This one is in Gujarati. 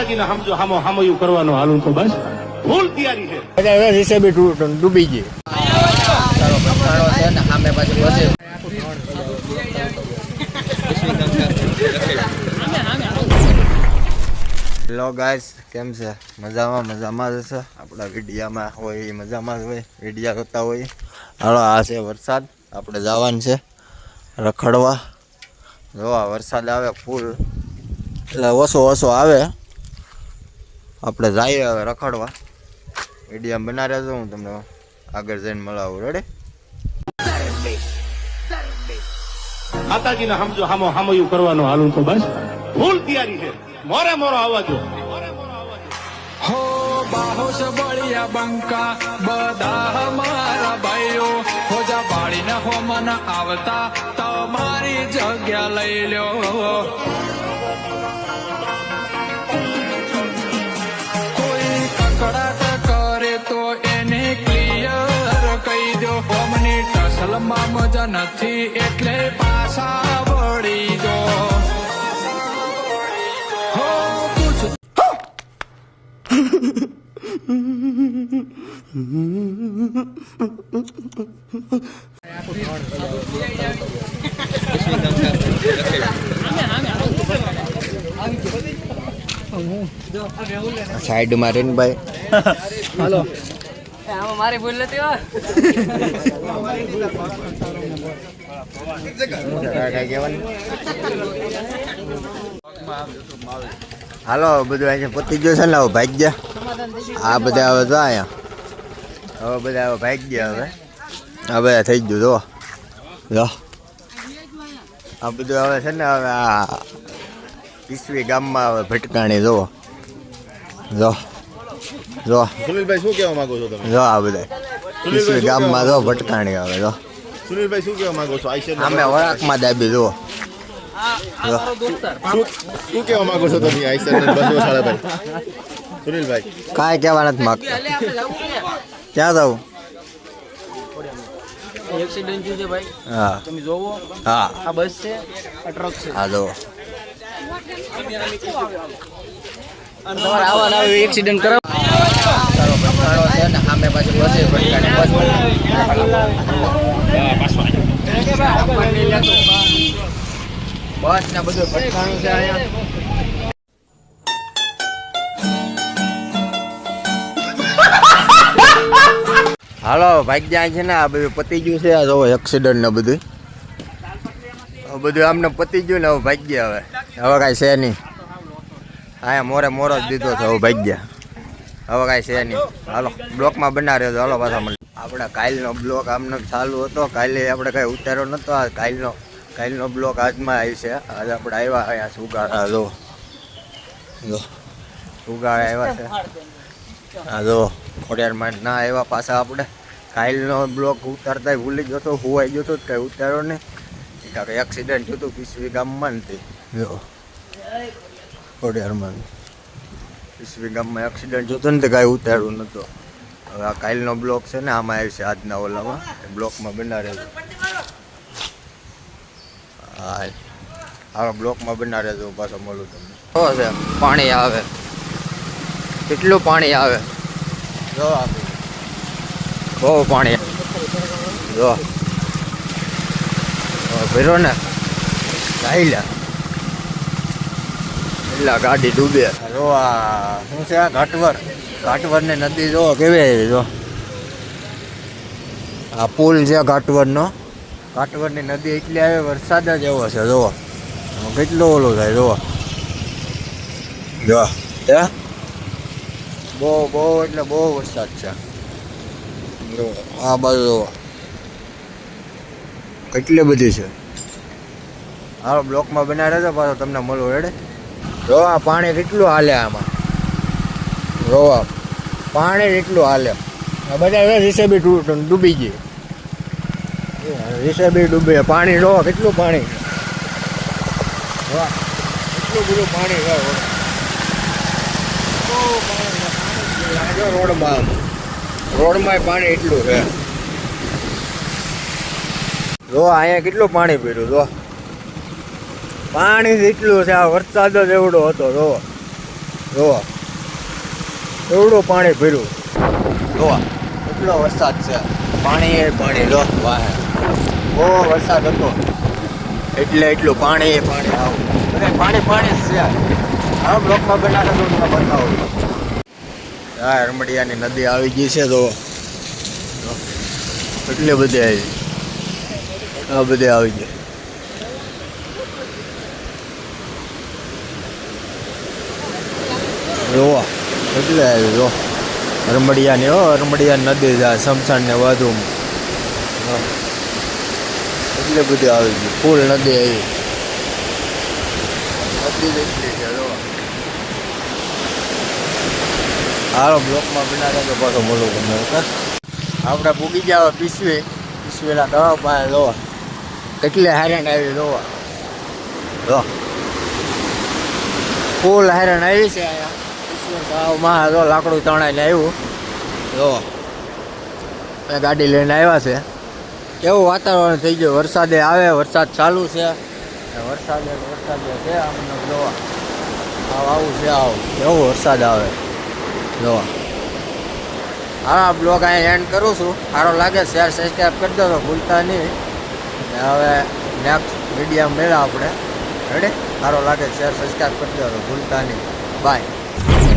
સમજો હામો હામયું કરવાનો હાલું તો બસ ફૂલ તૈયારી છે. હિસાબે ડૂબી ગઈ. હેલો ગાઈસ, કેમ છે? મજામાં જશે. આપણા વિડીયામાં હોય એ મજામાં જ હોય, વિડીયા કરતા હોય. હાલો, આ છે વરસાદ. આપણે જવાનું છે રખડવા. જોવા વરસાદ આવે ફૂલ, એટલે ઓછો આવે. આપણે જઈએ હવે રખડવા. વિડીયા બના રહેજો, હું તમને આગળ જઈને મળાવું. રેડી? માતાજીને સમજો હામો હામયું કરવાનો હાલું તો બસ ફૂલ તૈયારી છે. મોરે મોરો આવવા દો. हो बाहोश बड़िया बंका बदा हमारा भाइयो हो जा बाड़ी न हो मन आवता तुम्हारी जगह लई लो. कोई ककड़ाट करे तो એને ક્લિયર કહી દો. અમની ટસલમાં મજા નથી એટલે પાછા વળી દો. સાઈડ મારે ને ભાઈ. હાલો, મારી ભૂલ નથી. હાલો, બધું અહીંયા પતી ગયું છે ને. હવે ભાઈ ગયા આ બધા. હવે જો અહીંયા હવે બધા હવે ભાઈ ગયા. હવે આ બધા થઈ ગયું. જો આ બધું હવે છે ને. હવે આ ઈસવી ગામમાં હવે ભટકાણી. જો સુનિલભાઈ, શું કહેવા માંગો છો તમે? જો આ બધા ઈસવી ગામમાં જો ભટકાણી. હવે જો સુનિલભાઈ, શું કહેવા માંગો છો? અમે વળાકમાં દાબી. જુઓ શું કહેવા માંગો છો તમે આઈસર બસવાળાભાઈ? સુનિલભાઈ, કાંઈ કહેવા નથી માગતા. ક્યાં જવું? એક્સિડન્ટ થયું છે ભાઈ. હા, તમે જોવો. હા, આ બસ છે, આ ટ્રક છે. હા જો તમારે આવવાના આવે એક્સિડન્ટ કરાવ. સામે પાછી બસ ને બધું ભટકાણું છે અહીંયા. હાલો, ભાઈ જાય છે ને. આ બધું પતી ગયું છે. આ જો એક્સિડન્ટ ને બધું આમને પતી ગયું ને. હવે ભાઈ ગયા. હવે કાંઈ છે નહીં. અહીંયા મોરો જ દીધો છે. હવે ભાઈ ગયા. હવે કાંઈ છે નહીં. હાલો, બ્લોકમાં બના રહ્યો. હાલો, પાછા મળી. આપણે કાલનો બ્લોક આમને ચાલુ હતો. કાલે આપણે કાંઈ ઉતાર્યો નહોતો. આ કાલનો બ્લોક આજમાં આવી છે. આજે આપણે આવ્યા અહીંયા સુગાડા. જો સુગાડા આવ્યા છે. હા જો ખોડિયારમાં ના આવ્યા પાછા. આપણે કાલનો બ્લોક ઉતારતા ભૂલી ગયો હતો. હુવાઈ ગયો હતો, કાંઈ ઉતાર્યો નહીં. કાંઈ એક્સિડન્ટ થયું હતું પીસવી ગામમાં નથી. જો ખોડિયારમાં પીસવી ગામમાં એક્સિડન્ટ થયું હતું ને, તો કાંઈ ઉતાર્યું નહોતું. હવે આ કાલનો બ્લોક છે ને, આમાં આવી છે આજના ઓલામાં. બ્લોકમાં બના રહેજો. હા, આવા બ્લોકમાં બના રહેજો. પાછો મળું તમને. છે પાણી આવે, કેટલું પાણી આવે. જો બહુ પાણી. જો ભર્યો ને ગાઈલા એટલા ગાડી ડૂબે. જો આ શું છે? આ ઘાટવર ને નદી જો કેવી. જો આ પુલ છે ઘાટવરનો. ઘાટવરની નદી એટલી આવે, વરસાદ જ એવો છે. જુઓ કેટલું ઓલું થાય. જો બહુ એટલે બહુ વરસાદ છે. આ બાજુ કેટલી બધી છે. હાલો, બ્લોકમાં બનાવી રહેજો. પાછો તમને મળવું. રેડે? જો આ પાણી કેટલું હાલે આમાં. જો પાણી કેટલું હાલે. આ બધા હિસાબે ડૂબી ગઈ. હિસાબે ડૂબે. પાણી જો કેટલું પાણી. કેટલું બધું પાણી છે. રોડમાં પાણી એટલું છે. જો અહીંયા કેટલું પાણી પીર્યું. જો પાણી એટલું છે. આ વરસાદ જ એવડો હતો. જો જોવા એવડું પાણી ભર્યું જોવા એટલો વરસાદ છે પાણી એ પાણી લો વાહે બહુ વરસાદ હતો એટલે એટલું પાણી એ પાણી આવું બધે પાણી પાણી જ છે આ બ્લોકમાં બનાવે તો તમને બતાવું આ હરમડિયાની નદી આવી ગઈ છે તો એટલી બધી આવી આ બધી આવી ગઈ જોવા એટલે આવી જો હરમડિયાની હરમડિયા નદી જાય શમશાન ને વધુમાં એટલે બધી આવી ગઈ ફૂલ નદી આવી નદી જેટલી છે જો હાલો બ્લોકમાં બનાવ્યા તો પાછો મળું તમને આપણે પૂગી ગયા પીસવેલા તળાવ પાસે જોવા કેટલી હારણ આવી જોવા જો ફૂલ હારણ આવી છે અહીંયા તળાવમાં જો લાકડું તણાઈને આવ્યું જો ગાડી લઈને આવ્યા છે કેવું વાતાવરણ થઈ ગયું વરસાદે આવે વરસાદ ચાલુ છે વરસાદે છે આમને જોવા આવું છે આવું કેવું વરસાદ આવે જોવા હા બ્લોગ અહીંયા એન્ડ કરું છું સારો લાગે શેર સબસ્ક્રાઈબ કરી દો તો ભૂલતા નહીં હવે નેક્સ્ટ વિડીયો મળ્યા આપણે રેડી સારો લાગે શેર સબસ્ક્રાઈબ કરી દો તો ભૂલતા નહીં બાય